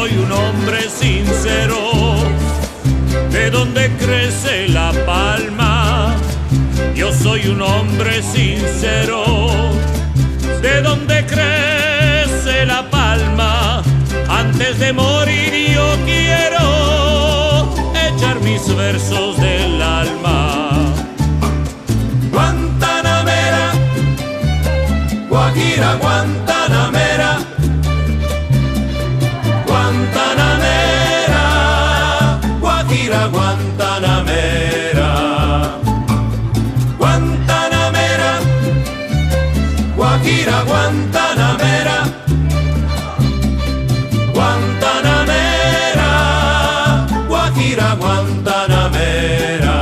soy un hombre sincero, de donde crece la palma. Yo soy un hombre sincero, de donde crece la palma. Antes de morir yo quiero echar mis versos del alma. Guantanamera, Guajira Guantanamera, Guantanamera, Guajira Guantanamera, Guantanamera, Guajira Guantanamera, Guantanamera, Guajira Guantanamera.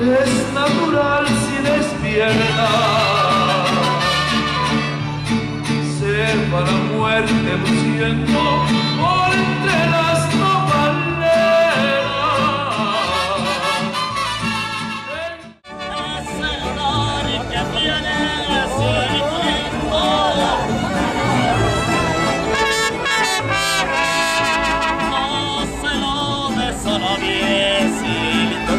Es natural si despierta, sepa la muerte luciendo por entre las nopaleras. Es el olor que tiene ese lindo. No se lo desonoviecito.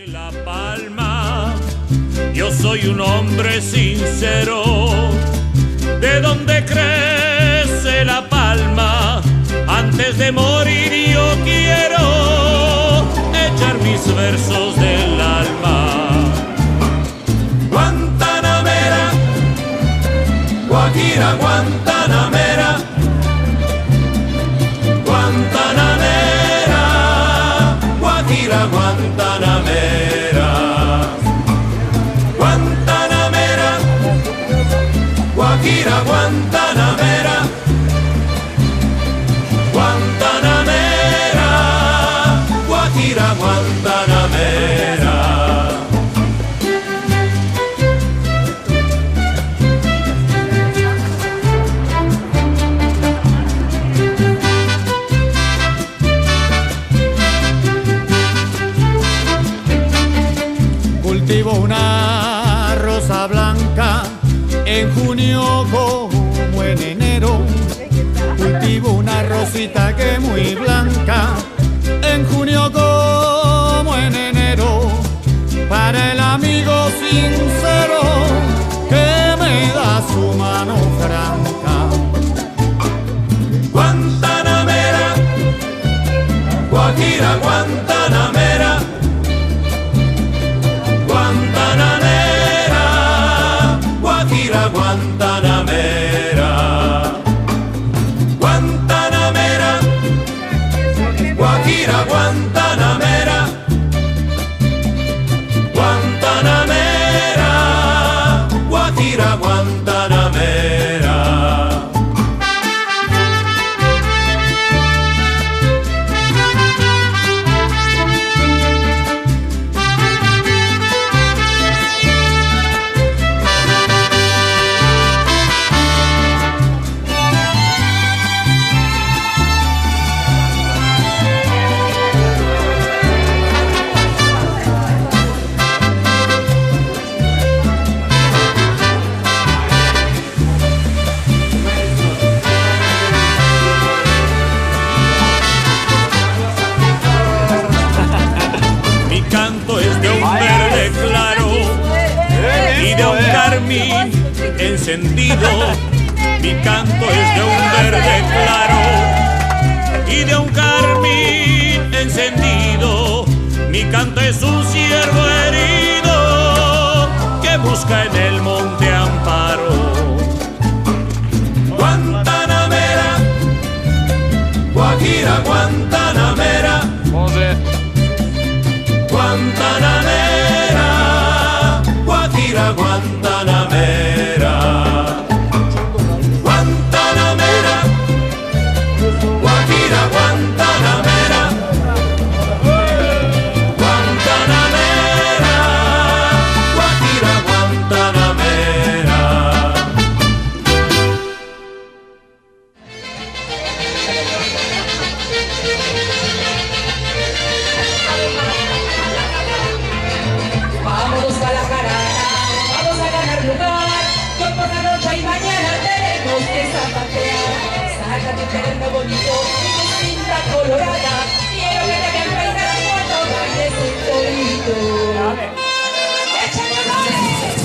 La palma, yo soy un hombre sincero, de donde crece la palma. Antes de morir yo quiero echar mis versos del alma. Guantanamera, Guajira Guantanamera, Guantanamera, Guajira Guantanamera, Guantanamera, Guajira Guantanamera, Guantanamera, Guajira Guantanamera. Cultivo una rosa blanca en junio como en enero. Cultivo una rosita que es muy blanca en junio como en enero. Para el amigo sincero que me da su mano franca. Guantanamera, Guajira Guantanamera, Guantanamera, Guajira Guantanamera, Guantanamera, Guajira Guantanamera, Guantanamera, Guajira Guantanamera. Mi canto es de un verde claro y de un carmín encendido. Mi canto es de un verde claro y de un carmín encendido. Mi canto es un ciervo herido que busca en el monte amparo. Guantanamera, Guajira Guantanamera, Guantanamera, Guajira Guantanamera. Guantanamera, Guajira Guantanamera. Guantanamera, Guajira Guantanamera. Vámonos a la jarana, vamos a ganar lugar. Hoy por la noche y mañana tenemos que zapatear. Sácate un terreno bonito y tu cinta colorada. Quiero que te vean bailar cuando bailes un torito. ¡Échale goles!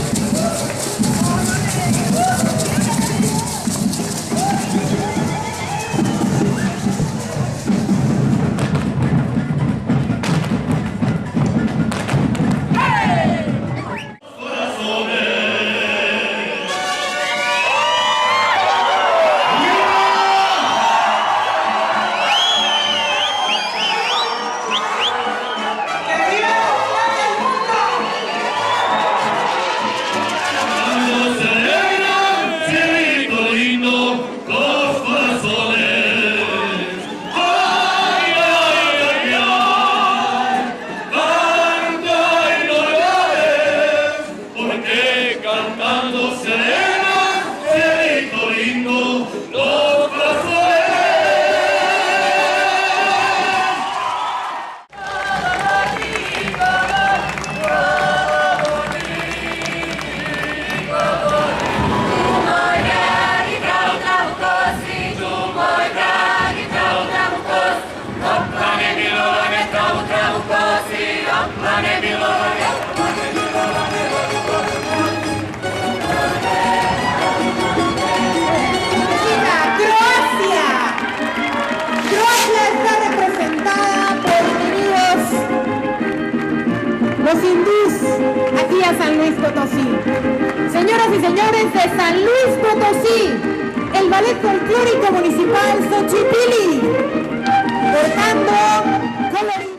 Croacia está representada por los hindús aquí a San Luis Potosí. Señoras y señores de San Luis Potosí, el ballet folclórico municipal Xochipilli, portando colorido.